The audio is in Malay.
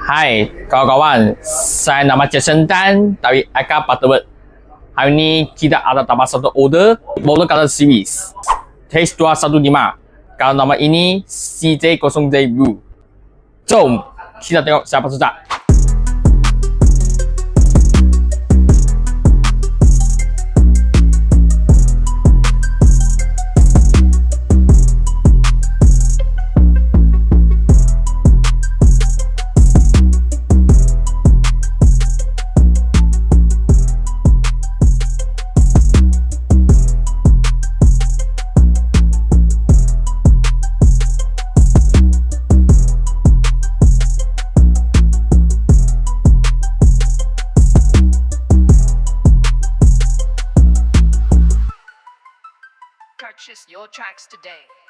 Hai kawan-kawan, saya nama Jason Tan dari Eka Butterworth. Hari ini kita ada tambah satu order Roller Color Series Taste 215. Kalau nama ini CJ0J Blue. Jom kita tengok siapa sudah. Purchase your tracks today.